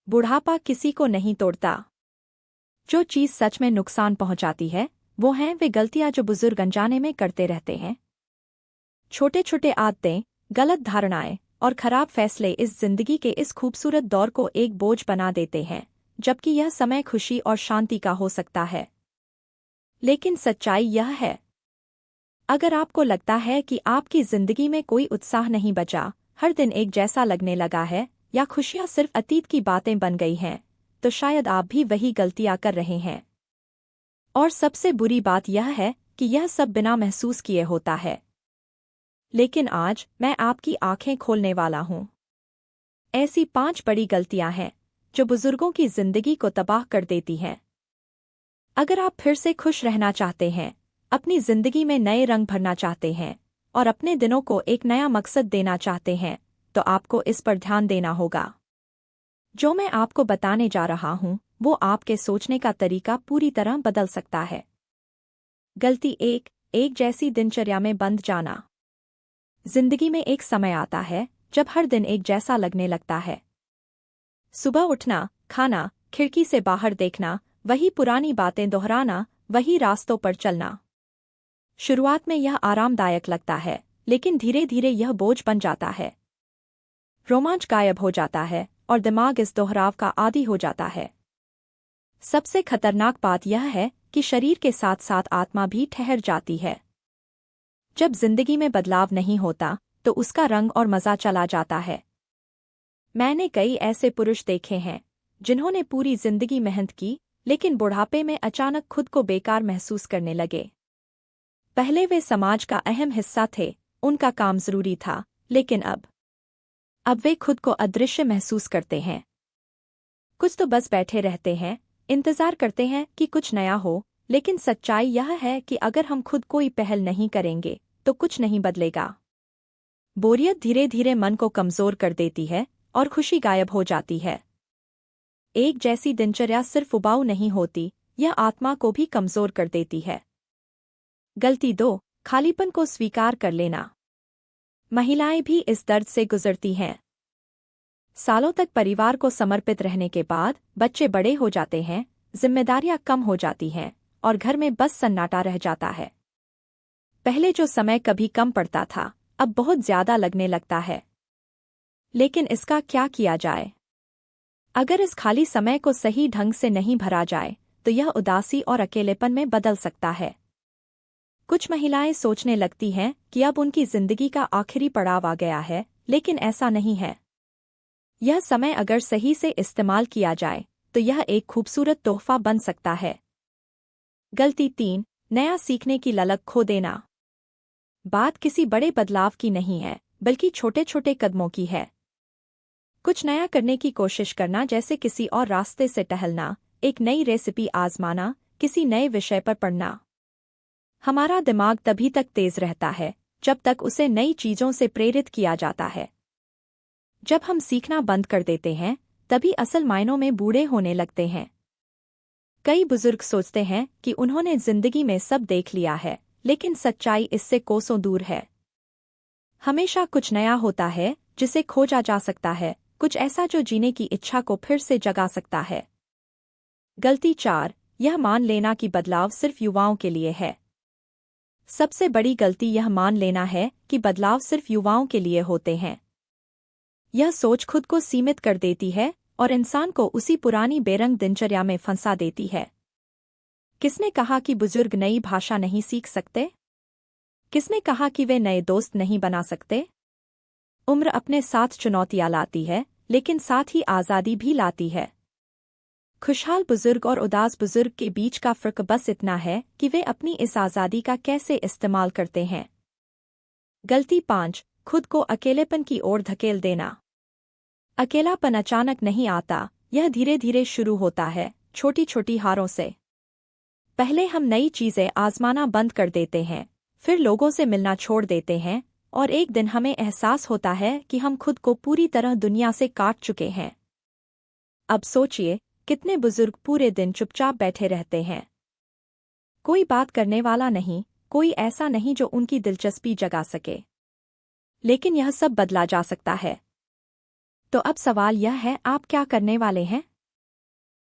बुढ़ापा किसी को नहीं तोड़ता। जो चीज़ सच में नुकसान पहुंचाती है वो हैं वे गलतियां जो बुजुर्ग अनजाने में करते रहते हैं। छोटे छोटे आदतें, गलत धारणाएं और खराब फैसले इस जिंदगी के इस खूबसूरत दौर को एक बोझ बना देते हैं, जबकि यह समय खुशी और शांति का हो सकता है। लेकिन सच्चाई यह है, अगर आपको लगता है कि आपकी जिंदगी में कोई उत्साह नहीं बचा, हर दिन एक जैसा लगने लगा है या खुशियां सिर्फ अतीत की बातें बन गई हैं, तो शायद आप भी वही गलतियां कर रहे हैं। और सबसे बुरी बात यह है कि यह सब बिना महसूस किए होता है। लेकिन आज मैं आपकी आंखें खोलने वाला हूं। ऐसी 5 बड़ी गलतियां हैं जो बुजुर्गों की जिंदगी को तबाह कर देती हैं। अगर आप फिर से खुश रहना चाहते हैं, अपनी जिंदगी में नए रंग भरना चाहते हैं और अपने दिनों को एक नया मकसद देना चाहते हैं, तो आपको इस पर ध्यान देना होगा। जो मैं आपको बताने जा रहा हूं वो आपके सोचने का तरीका पूरी तरह बदल सकता है। गलती 1, एक जैसी दिनचर्या में बंध जाना। जिंदगी में एक समय आता है जब हर दिन एक जैसा लगने लगता है। सुबह उठना, खाना, खिड़की से बाहर देखना, वही पुरानी बातें दोहराना, वही रास्तों पर चलना। शुरुआत में यह आरामदायक लगता है, लेकिन धीरे धीरे यह बोझ बन जाता है। रोमांच गायब हो जाता है और दिमाग इस दोहराव का आदी हो जाता है। सबसे खतरनाक बात यह है कि शरीर के साथ साथ आत्मा भी ठहर जाती है। जब जिंदगी में बदलाव नहीं होता तो उसका रंग और मजा चला जाता है। मैंने कई ऐसे पुरुष देखे हैं जिन्होंने पूरी जिंदगी मेहनत की, लेकिन बुढ़ापे में अचानक खुद को बेकार महसूस करने लगे। पहले वे समाज का अहम हिस्सा थे, उनका काम जरूरी था, लेकिन अब वे खुद को अदृश्य महसूस करते हैं। कुछ तो बस बैठे रहते हैं, इंतजार करते हैं कि कुछ नया हो, लेकिन सच्चाई यह है कि अगर हम खुद कोई पहल नहीं करेंगे तो कुछ नहीं बदलेगा। बोरियत धीरे धीरे मन को कमजोर कर देती है और खुशी गायब हो जाती है। एक जैसी दिनचर्या सिर्फ उबाऊ नहीं होती, यह आत्मा को भी कमजोर कर देती है। गलती 2, खालीपन को स्वीकार कर लेना। महिलाएं भी इस दर्द से गुजरती हैं। सालों तक परिवार को समर्पित रहने के बाद बच्चे बड़े हो जाते हैं, जिम्मेदारियां कम हो जाती हैं और घर में बस सन्नाटा रह जाता है। पहले जो समय कभी कम पड़ता था, अब बहुत ज्यादा लगने लगता है। लेकिन इसका क्या किया जाए? अगर इस खाली समय को सही ढंग से नहीं भरा जाए तो यह उदासी और अकेलेपन में बदल सकता है। कुछ महिलाएं सोचने लगती हैं कि अब उनकी जिंदगी का आखिरी पड़ाव आ गया है, लेकिन ऐसा नहीं है। यह समय अगर सही से इस्तेमाल किया जाए तो यह एक खूबसूरत तोहफा बन सकता है। गलती 3, नया सीखने की ललक खो देना। बात किसी बड़े बदलाव की नहीं है, बल्कि छोटे छोटे कदमों की है। कुछ नया करने की कोशिश करना, जैसे किसी और रास्ते से टहलना, एक नई रेसिपी आजमाना, किसी नए विषय पर पढ़ना। हमारा दिमाग तभी तक तेज रहता है जब तक उसे नई चीजों से प्रेरित किया जाता है। जब हम सीखना बंद कर देते हैं तभी असल मायनों में बूढ़े होने लगते हैं। कई बुजुर्ग सोचते हैं कि उन्होंने जिंदगी में सब देख लिया है, लेकिन सच्चाई इससे कोसों दूर है। हमेशा कुछ नया होता है जिसे खोजा जा सकता है, कुछ ऐसा जो जीने की इच्छा को फिर से जगा सकता है। गलती 4, यह मान लेना कि बदलाव सिर्फ युवाओं के लिए है। सबसे बड़ी गलती यह मान लेना है कि बदलाव सिर्फ युवाओं के लिए होते हैं। यह सोच खुद को सीमित कर देती है और इंसान को उसी पुरानी बेरंग दिनचर्या में फंसा देती है। किसने कहा कि बुजुर्ग नई भाषा नहीं सीख सकते? किसने कहा कि वे नए दोस्त नहीं बना सकते? उम्र अपने साथ चुनौतियां लाती है, लेकिन साथ ही आज़ादी भी लाती है। खुशहाल बुजुर्ग और उदास बुजुर्ग के बीच का फर्क बस इतना है कि वे अपनी इस आज़ादी का कैसे इस्तेमाल करते हैं। गलती 5, खुद को अकेलेपन की ओर धकेल देना। अकेलापन अचानक नहीं आता, यह धीरे धीरे शुरू होता है, छोटी छोटी हारों से। पहले हम नई चीजें आजमाना बंद कर देते हैं, फिर लोगों से मिलना छोड़ देते हैं और एक दिन हमें एहसास होता है कि हम खुद को पूरी तरह दुनिया से काट चुके हैं। अब सोचिए, कितने बुजुर्ग पूरे दिन चुपचाप बैठे रहते हैं। कोई बात करने वाला नहीं, कोई ऐसा नहीं जो उनकी दिलचस्पी जगा सके। लेकिन यह सब बदला जा सकता है। तो अब सवाल यह है, आप क्या करने वाले हैं?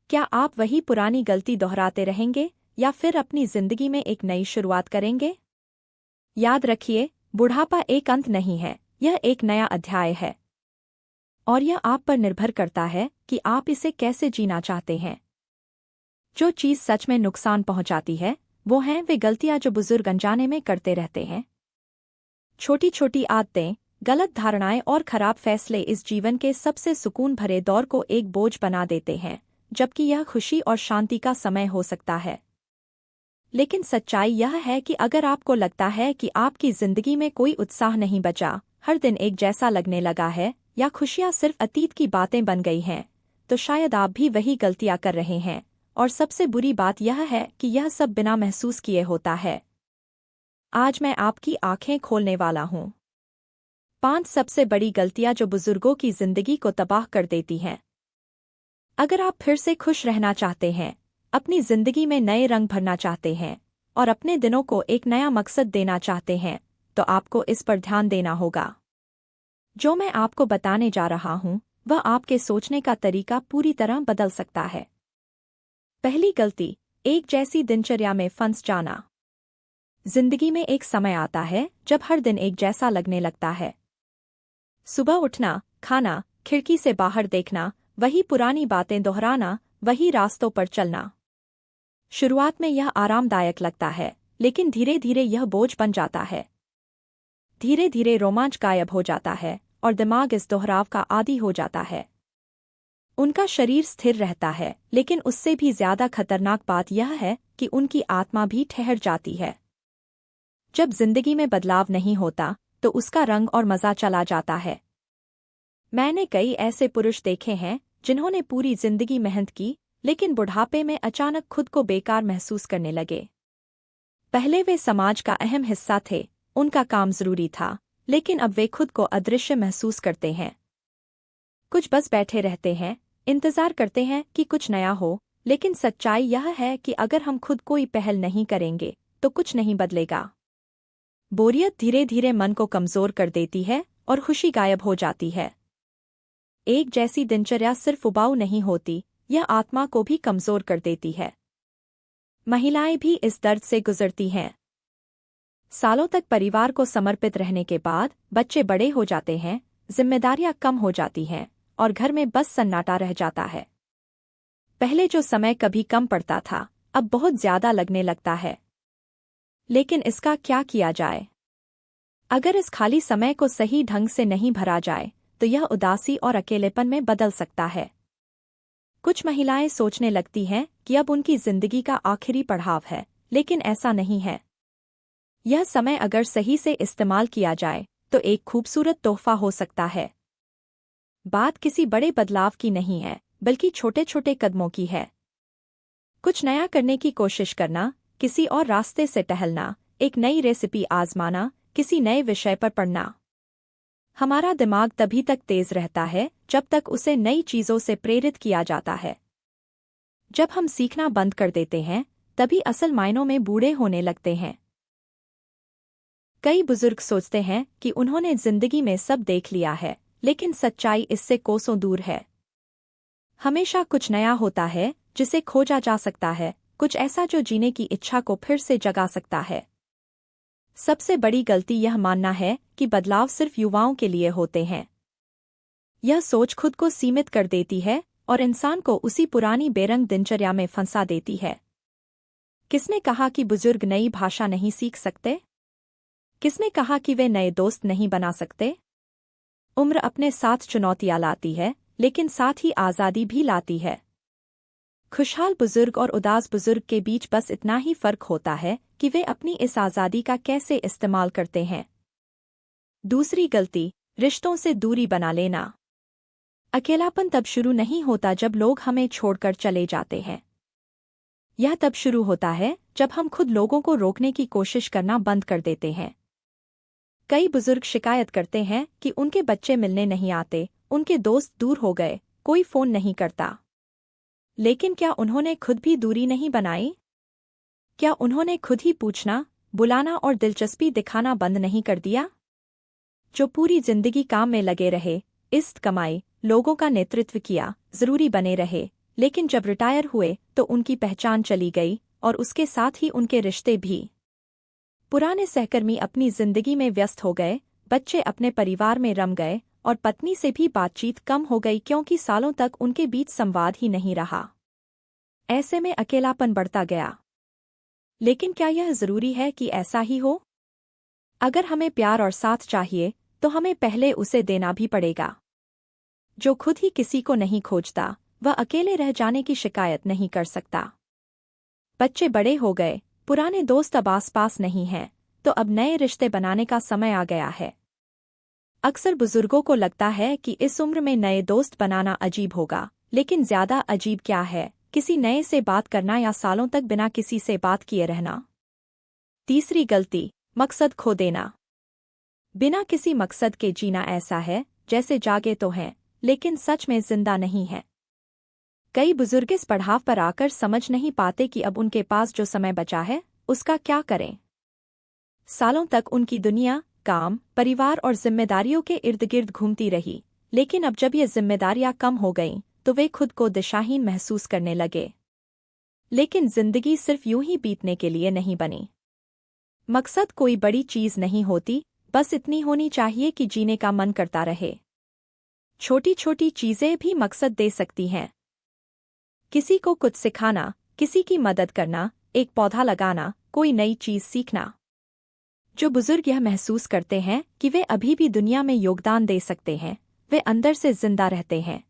क्या आप वही पुरानी गलती दोहराते रहेंगे या फिर अपनी जिंदगी में एक नई शुरुआत करेंगे? याद रखिए, बुढ़ापा एक अंत नहीं है, यह एक नया अध्याय है। और यह आप पर निर्भर करता है कि आप इसे कैसे जीना चाहते हैं। जो चीज़ सच में नुकसान पहुंचाती है, वो हैं वे गलतियां जो बुजुर्ग अनजाने में करते रहते हैं। छोटी छोटी आदतें, गलत धारणाएं और खराब फैसले इस जीवन के सबसे सुकून भरे दौर को एक बोझ बना देते हैं, जबकि यह खुशी और शांति का समय हो सकता है। लेकिन सच्चाई यह है कि अगर आपको लगता है कि आपकी जिंदगी में कोई उत्साह नहीं बचा, हर दिन एक जैसा लगने लगा है, या खुशियां सिर्फ अतीत की बातें बन गई हैं, तो शायद आप भी वही गलतियां कर रहे हैं। और सबसे बुरी बात यह है कि यह सब बिना महसूस किए होता है। आज मैं आपकी आंखें खोलने वाला हूँ। 5 सबसे बड़ी गलतियां जो बुजुर्गों की जिंदगी को तबाह कर देती हैं। अगर आप फिर से खुश रहना चाहते हैं, अपनी जिंदगी में नए रंग भरना चाहते हैं और अपने दिनों को एक नया मकसद देना चाहते हैं, तो आपको इस पर ध्यान देना होगा। जो मैं आपको बताने जा रहा हूं, वह आपके सोचने का तरीका पूरी तरह बदल सकता है। पहली गलती, एक जैसी दिनचर्या में फंस जाना। जिंदगी में एक समय आता है जब हर दिन एक जैसा लगने लगता है। सुबह उठना, खाना, खिड़की से बाहर देखना, वही पुरानी बातें दोहराना, वही रास्तों पर चलना। शुरुआत में यह आरामदायक लगता है, लेकिन धीरे धीरे यह बोझ बन जाता है। धीरे धीरे रोमांच गायब हो जाता है और दिमाग इस दोहराव का आदी हो जाता है। उनका शरीर स्थिर रहता है, लेकिन उससे भी ज्यादा खतरनाक बात यह है कि उनकी आत्मा भी ठहर जाती है। जब जिंदगी में बदलाव नहीं होता, तो उसका रंग और मजा चला जाता है। मैंने कई ऐसे पुरुष देखे हैं जिन्होंने पूरी जिंदगी मेहनत की, लेकिन बुढ़ापे में अचानक खुद को बेकार महसूस करने लगे। पहले वे समाज का अहम हिस्सा थे, उनका काम जरूरी था, लेकिन अब वे खुद को अदृश्य महसूस करते हैं। कुछ बस बैठे रहते हैं, इंतजार करते हैं कि कुछ नया हो, लेकिन सच्चाई यह है कि अगर हम खुद कोई पहल नहीं करेंगे, तो कुछ नहीं बदलेगा। बोरियत धीरे धीरे मन को कमजोर कर देती है और खुशी गायब हो जाती है। एक जैसी दिनचर्या सिर्फ उबाऊ नहीं होती, यह आत्मा को भी कमजोर कर देती है। महिलाएं भी इस दर्द से गुजरती हैं। सालों तक परिवार को समर्पित रहने के बाद बच्चे बड़े हो जाते हैं, जिम्मेदारियां कम हो जाती हैं और घर में बस सन्नाटा रह जाता है। पहले जो समय कभी कम पड़ता था, अब बहुत ज्यादा लगने लगता है। लेकिन इसका क्या किया जाए? अगर इस खाली समय को सही ढंग से नहीं भरा जाए, तो यह उदासी और अकेलेपन में बदल सकता है। कुछ महिलाएं सोचने लगती हैं कि अब उनकी जिंदगी का आखिरी पड़ाव है, लेकिन ऐसा नहीं है। यह समय अगर सही से इस्तेमाल किया जाए, तो एक खूबसूरत तोहफा हो सकता है। बात किसी बड़े बदलाव की नहीं है, बल्कि छोटे छोटे कदमों की है। कुछ नया करने की कोशिश करना, किसी और रास्ते से टहलना, एक नई रेसिपी आजमाना, किसी नए विषय पर पढ़ना। हमारा दिमाग तभी तक तेज रहता है जब तक उसे नई चीजों से प्रेरित किया जाता है। जब हम सीखना बंद कर देते हैं, तभी असल मायनों में बूढ़े होने लगते हैं। कई बुजुर्ग सोचते हैं कि उन्होंने जिंदगी में सब देख लिया है, लेकिन सच्चाई इससे कोसों दूर है। हमेशा कुछ नया होता है जिसे खोजा जा सकता है, कुछ ऐसा जो जीने की इच्छा को फिर से जगा सकता है। सबसे बड़ी गलती यह मानना है कि बदलाव सिर्फ युवाओं के लिए होते हैं। यह सोच खुद को सीमित कर देती है और इंसान को उसी पुरानी बेरंग दिनचर्या में फंसा देती है। किसने कहा कि बुजुर्ग नई भाषा नहीं सीख सकते? किसने कहा कि वे नए दोस्त नहीं बना सकते? उम्र अपने साथ चुनौतियां लाती है, लेकिन साथ ही आज़ादी भी लाती है। खुशहाल बुजुर्ग और उदास बुजुर्ग के बीच बस इतना ही फर्क होता है कि वे अपनी इस आज़ादी का कैसे इस्तेमाल करते हैं। दूसरी गलती, रिश्तों से दूरी बना लेना। अकेलापन तब शुरू नहीं होता जब लोग हमें छोड़कर चले जाते हैं। यह तब शुरू होता है जब हम खुद लोगों को रोकने की कोशिश करना बंद कर देते हैं। कई बुजुर्ग शिकायत करते हैं कि उनके बच्चे मिलने नहीं आते, उनके दोस्त दूर हो गए, कोई फोन नहीं करता। लेकिन क्या उन्होंने खुद भी दूरी नहीं बनाई? क्या उन्होंने खुद ही पूछना, बुलाना और दिलचस्पी दिखाना बंद नहीं कर दिया? जो पूरी जिंदगी काम में लगे रहे, इष्ट कमाई, लोगों का नेतृत्व किया, जरूरी बने रहे, लेकिन जब रिटायर हुए तो उनकी पहचान चली गई और उसके साथ ही उनके रिश्ते भी। पुराने सहकर्मी अपनी जिंदगी में व्यस्त हो गए, बच्चे अपने परिवार में रम गए और पत्नी से भी बातचीत कम हो गई क्योंकि सालों तक उनके बीच संवाद ही नहीं रहा। ऐसे में अकेलापन बढ़ता गया। लेकिन क्या यह जरूरी है कि ऐसा ही हो? अगर हमें प्यार और साथ चाहिए तो हमें पहले उसे देना भी पड़ेगा। जो खुद ही किसी को नहीं खोजता वह अकेले रह जाने की शिकायत नहीं कर सकता। बच्चे बड़े हो गए, पुराने दोस्त अब आसपास नहीं हैं, तो अब नए रिश्ते बनाने का समय आ गया है। अक्सर बुजुर्गों को लगता है कि इस उम्र में नए दोस्त बनाना अजीब होगा, लेकिन ज्यादा अजीब क्या है, किसी नए से बात करना या सालों तक बिना किसी से बात किए रहना। तीसरी गलती, मकसद खो देना। बिना किसी मकसद के जीना ऐसा है जैसे जागे तो हैं, लेकिन सच में जिंदा नहीं है। कई बुजुर्ग इस पड़ाव पर आकर समझ नहीं पाते कि अब उनके पास जो समय बचा है उसका क्या करें। सालों तक उनकी दुनिया काम, परिवार और जिम्मेदारियों के इर्द गिर्द घूमती रही, लेकिन अब जब ये जिम्मेदारियां कम हो गईं तो वे खुद को दिशाहीन महसूस करने लगे। लेकिन जिंदगी सिर्फ यूं ही बीतने के लिए नहीं बनी। मकसद कोई बड़ी चीज नहीं होती, बस इतनी होनी चाहिए कि जीने का मन करता रहे। छोटी छोटी चीजें भी मकसद दे सकती हैं। किसी को कुछ सिखाना, किसी की मदद करना, एक पौधा लगाना, कोई नई चीज सीखना। जो बुजुर्ग यह महसूस करते हैं कि वे अभी भी दुनिया में योगदान दे सकते हैं, वे अंदर से जिंदा रहते हैं।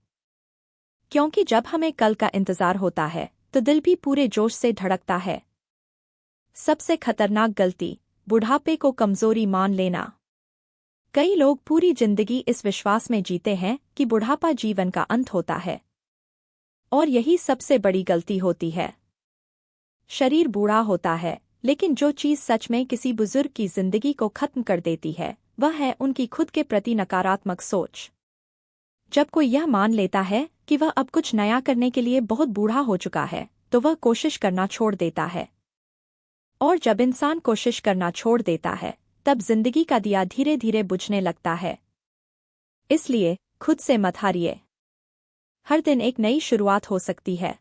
क्योंकि जब हमें कल का इंतजार होता है तो दिल भी पूरे जोश से धड़कता है। सबसे खतरनाक गलती, बुढ़ापे को कमजोरी मान लेना। कई लोग पूरी जिंदगी इस विश्वास में जीते हैं कि बुढ़ापा जीवन का अंत होता है, और यही सबसे बड़ी गलती होती है। शरीर बूढ़ा होता है, लेकिन जो चीज सच में किसी बुजुर्ग की जिंदगी को खत्म कर देती है वह है उनकी खुद के प्रति नकारात्मक सोच। जब कोई यह मान लेता है कि वह अब कुछ नया करने के लिए बहुत बूढ़ा हो चुका है तो वह कोशिश करना छोड़ देता है। और जब इंसान कोशिश करना छोड़ देता है तब जिंदगी का दिया धीरे धीरे बुझने लगता है। इसलिए खुद से मत हारिए। हर दिन एक नई शुरुआत हो सकती है।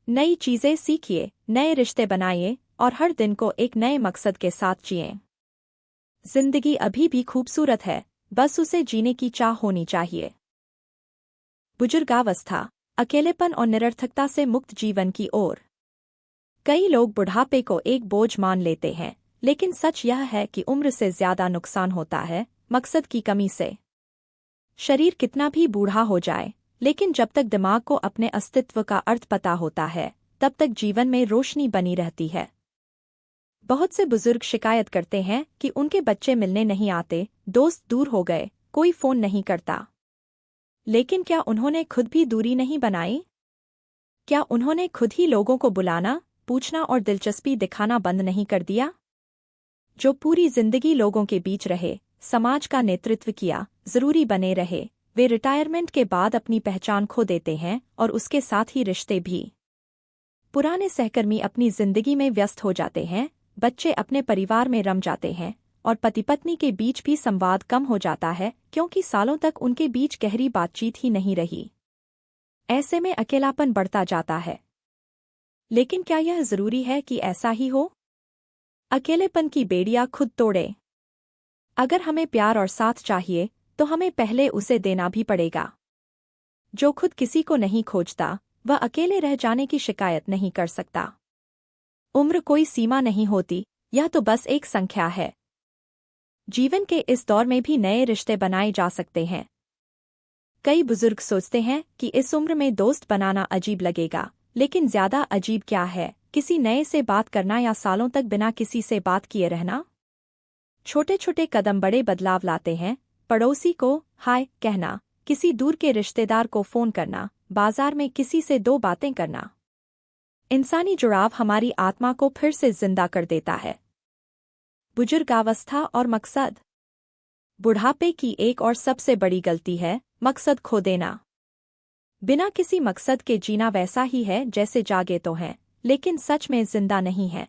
नई चीजें सीखिए, नए रिश्ते बनाइए और हर दिन को एक नए मकसद के साथ जिएं। जिंदगी अभी भी खूबसूरत है, बस उसे जीने की चाह होनी चाहिए। बुजुर्गावस्था, अकेलेपन और निरर्थकता से मुक्त जीवन की ओर। कई लोग बुढ़ापे को एक बोझ मान लेते हैं, लेकिन सच यह है कि उम्र से ज्यादा नुकसान होता है मकसद की कमी से। शरीर कितना भी बूढ़ा हो जाए, लेकिन जब तक दिमाग को अपने अस्तित्व का अर्थ पता होता है तब तक जीवन में रोशनी बनी रहती है। बहुत से बुजुर्ग शिकायत करते हैं कि उनके बच्चे मिलने नहीं आते, दोस्त दूर हो गए, कोई फोन नहीं करता। लेकिन क्या उन्होंने खुद भी दूरी नहीं बनाई? क्या उन्होंने खुद ही लोगों को बुलाना, पूछना और दिलचस्पी दिखाना बंद नहीं कर दिया? जो पूरी जिंदगी लोगों के बीच रहे, समाज का नेतृत्व किया, जरूरी बने रहे, वे रिटायरमेंट के बाद अपनी पहचान खो देते हैं और उसके साथ ही रिश्ते भी। पुराने सहकर्मी अपनी जिंदगी में व्यस्त हो जाते हैं, बच्चे अपने परिवार में रम जाते हैं और पति पत्नी के बीच भी संवाद कम हो जाता है क्योंकि सालों तक उनके बीच गहरी बातचीत ही नहीं रही। ऐसे में अकेलापन बढ़ता जाता है। लेकिन क्या यह जरूरी है कि ऐसा ही हो? अकेलेपन की बेड़ियां खुद तोड़े। अगर हमें प्यार और साथ चाहिए तो हमें पहले उसे देना भी पड़ेगा। जो खुद किसी को नहीं खोजता वह अकेले रह जाने की शिकायत नहीं कर सकता। उम्र कोई सीमा नहीं होती, यह तो बस एक संख्या है। जीवन के इस दौर में भी नए रिश्ते बनाए जा सकते हैं। कई बुजुर्ग सोचते हैं कि इस उम्र में दोस्त बनाना अजीब लगेगा, लेकिन ज्यादा अजीब क्या है, किसी नए से बात करना या सालों तक बिना किसी से बात किए रहना। छोटे छोटे कदम बड़े बदलाव लाते हैं। पड़ोसी को हाय कहना, किसी दूर के रिश्तेदार को फोन करना, बाजार में किसी से दो बातें करना। इंसानी जुड़ाव हमारी आत्मा को फिर से जिंदा कर देता है। बुजुर्गावस्था और मकसद। बुढ़ापे की एक और सबसे बड़ी गलती है मकसद खो देना। बिना किसी मकसद के जीना वैसा ही है जैसे जागे तो हैं, लेकिन सच में जिंदा नहीं है।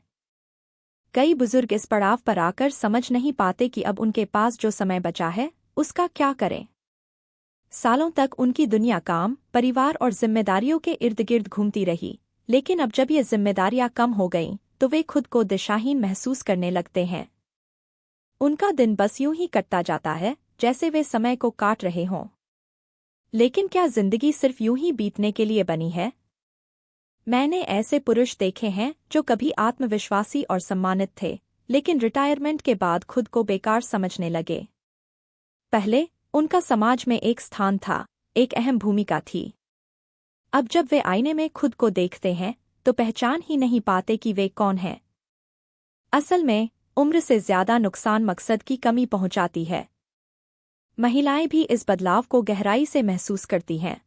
कई बुजुर्ग इस पड़ाव पर आकर समझ नहीं पाते कि अब उनके पास जो समय बचा है उसका क्या करें। सालों तक उनकी दुनिया काम, परिवार और जिम्मेदारियों के इर्द गिर्द घूमती रही, लेकिन अब जब ये जिम्मेदारियां कम हो गईं, तो वे खुद को दिशाहीन महसूस करने लगते हैं। उनका दिन बस यूं ही कटता जाता है जैसे वे समय को काट रहे हों। लेकिन क्या जिंदगी सिर्फ यूं ही बीतने के लिए बनी है? मैंने ऐसे पुरुष देखे हैं जो कभी आत्मविश्वासी और सम्मानित थे, लेकिन रिटायरमेंट के बाद खुद को बेकार समझने लगे। पहले उनका समाज में एक स्थान था, एक अहम भूमिका थी। अब जब वे आईने में खुद को देखते हैं तो पहचान ही नहीं पाते कि वे कौन हैं। असल में उम्र से ज्यादा नुकसान मकसद की कमी पहुंचाती है। महिलाएं भी इस बदलाव को गहराई से महसूस करती हैं।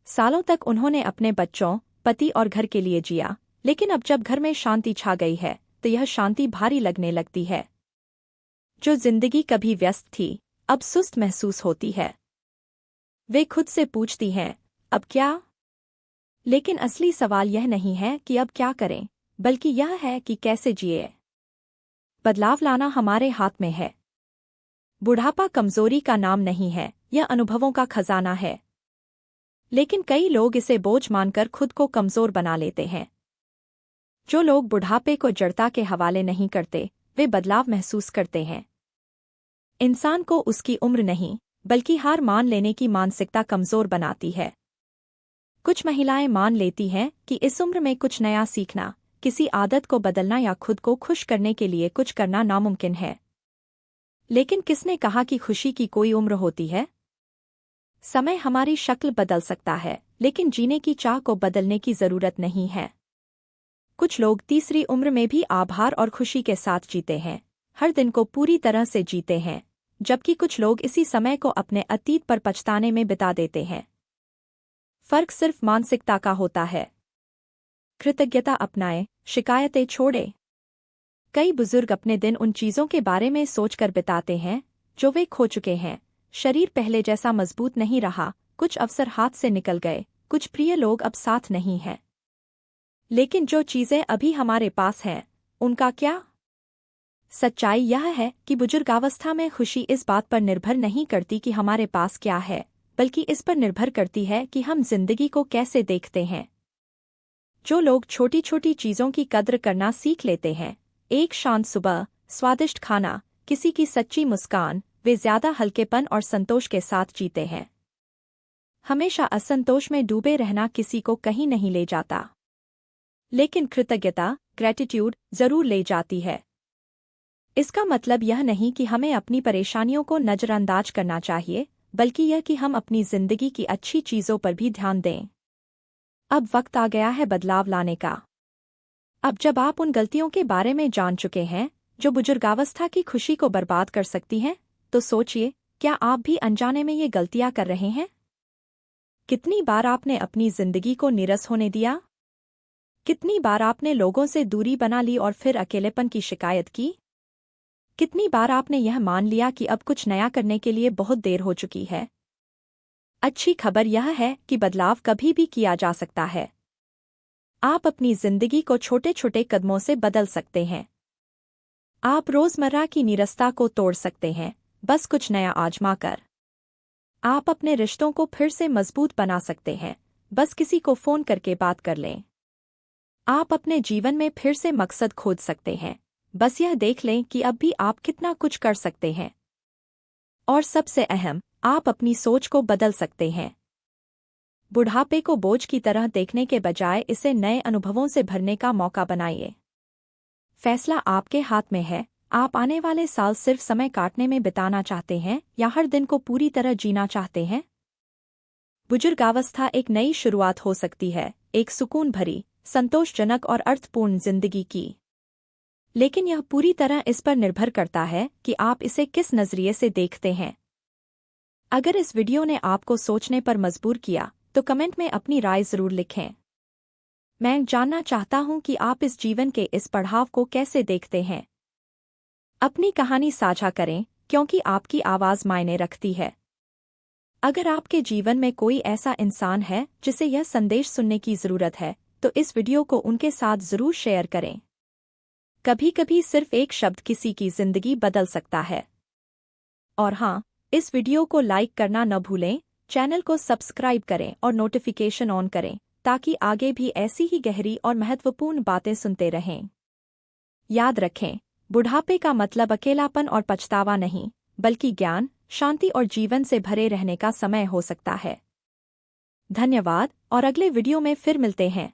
सालों तक उन्होंने अपने बच्चों, पति और घर के लिए जिया, लेकिन अब जब घर में शांति छा गई है तो यह शांति भारी लगने लगती है। जो जिंदगी कभी व्यस्त थी, अब सुस्त महसूस होती है। वे खुद से पूछती हैं, अब क्या? लेकिन असली सवाल यह नहीं है कि अब क्या करें, बल्कि यह है कि कैसे जिए। बदलाव लाना हमारे हाथ में है। बुढ़ापा कमजोरी का नाम नहीं है, यह अनुभवों का खजाना है। लेकिन कई लोग इसे बोझ मानकर खुद को कमजोर बना लेते हैं। जो लोग बुढ़ापे को जड़ता के हवाले नहीं करते, वे बदलाव महसूस करते हैं। इंसान को उसकी उम्र नहीं, बल्कि हार मान लेने की मानसिकता कमजोर बनाती है। कुछ महिलाएं मान लेती हैं कि इस उम्र में कुछ नया सीखना, किसी आदत को बदलना या खुद को खुश करने के लिए कुछ करना नामुमकिन है। लेकिन किसने कहा कि खुशी की कोई उम्र होती है? समय हमारी शक्ल बदल सकता है, लेकिन जीने की चाह को बदलने की जरूरत नहीं है। कुछ लोग तीसरी उम्र में भी आभार और खुशी के साथ जीते हैं, हर दिन को पूरी तरह से जीते हैं, जबकि कुछ लोग इसी समय को अपने अतीत पर पछताने में बिता देते हैं। फर्क सिर्फ मानसिकता का होता है। कृतज्ञता अपनाएं, शिकायतें छोड़ें। कई बुजुर्ग अपने दिन उन चीजों के बारे में सोचकर बिताते हैं जो वे खो चुके हैं। शरीर पहले जैसा मजबूत नहीं रहा, कुछ अवसर हाथ से निकल गए, कुछ प्रिय लोग अब साथ नहीं हैं। लेकिन जो चीजें अभी हमारे पास हैं, उनका क्या? सच्चाई यह है कि बुजुर्गावस्था में खुशी इस बात पर निर्भर नहीं करती कि हमारे पास क्या है, बल्कि इस पर निर्भर करती है कि हम जिंदगी को कैसे देखते हैं। जो लोग छोटी छोटी चीजों की कद्र करना सीख लेते हैं, एक शांत सुबह, स्वादिष्ट खाना, किसी की सच्ची मुस्कान, वे ज्यादा हल्केपन और संतोष के साथ जीते हैं। हमेशा असंतोष में डूबे रहना किसी को कहीं नहीं ले जाता, लेकिन कृतज्ञता, ग्रेटिट्यूड जरूर ले जाती है। इसका मतलब यह नहीं कि हमें अपनी परेशानियों को नजरअंदाज करना चाहिए, बल्कि यह कि हम अपनी जिंदगी की अच्छी चीजों पर भी ध्यान दें। अब वक्त आ गया है बदलाव लाने का। अब जब आप उन गलतियों के बारे में जान चुके हैं जो बुजुर्गावस्था की खुशी को बर्बाद कर सकती हैं, तो सोचिए, क्या आप भी अनजाने में ये गलतियां कर रहे हैं? कितनी बार आपने अपनी जिंदगी को नीरस होने दिया? कितनी बार आपने लोगों से दूरी बना ली और फिर अकेलेपन की शिकायत की? कितनी बार आपने यह मान लिया कि अब कुछ नया करने के लिए बहुत देर हो चुकी है? अच्छी खबर यह है कि बदलाव कभी भी किया जा सकता है। आप अपनी जिंदगी को छोटे छोटे कदमों से बदल सकते हैं। आप रोजमर्रा की नीरसता को तोड़ सकते हैं, बस कुछ नया आजमा कर। आप अपने रिश्तों को फिर से मजबूत बना सकते हैं, बस किसी को फोन करके बात कर लें। आप अपने जीवन में फिर से मकसद खोज सकते हैं, बस यह देख लें कि अब भी आप कितना कुछ कर सकते हैं। और सबसे अहम, आप अपनी सोच को बदल सकते हैं। बुढ़ापे को बोझ की तरह देखने के बजाय इसे नए अनुभवों से भरने का मौका बनाइए। फैसला आपके हाथ में है। आप आने वाले साल सिर्फ समय काटने में बिताना चाहते हैं या हर दिन को पूरी तरह जीना चाहते हैं? बुजुर्गावस्था एक नई शुरुआत हो सकती है, एक सुकून भरी, संतोषजनक और अर्थपूर्ण जिंदगी की। लेकिन यह पूरी तरह इस पर निर्भर करता है कि आप इसे किस नजरिए से देखते हैं। अगर इस वीडियो ने आपको सोचने पर मजबूर किया, तो कमेंट में अपनी राय जरूर लिखें। मैं जानना चाहता हूं कि आप इस जीवन के इस पड़ाव को कैसे देखते हैं। अपनी कहानी साझा करें, क्योंकि आपकी आवाज मायने रखती है। अगर आपके जीवन में कोई ऐसा इंसान है जिसे यह संदेश सुनने की जरूरत है, तो इस वीडियो को उनके साथ जरूर शेयर करें। कभी-कभी सिर्फ एक शब्द किसी की जिंदगी बदल सकता है। और हाँ, इस वीडियो को लाइक करना न भूलें, चैनल को सब्सक्राइब करें और नोटिफिकेशन ऑन करें ताकि आगे भी ऐसी ही गहरी और महत्वपूर्ण बातें सुनते रहें। याद रखें, बुढ़ापे का मतलब अकेलापन और पछतावा नहीं, बल्कि ज्ञान, शांति और जीवन से भरे रहने का समय हो सकता है। धन्यवाद और अगले वीडियो में फिर मिलते हैं।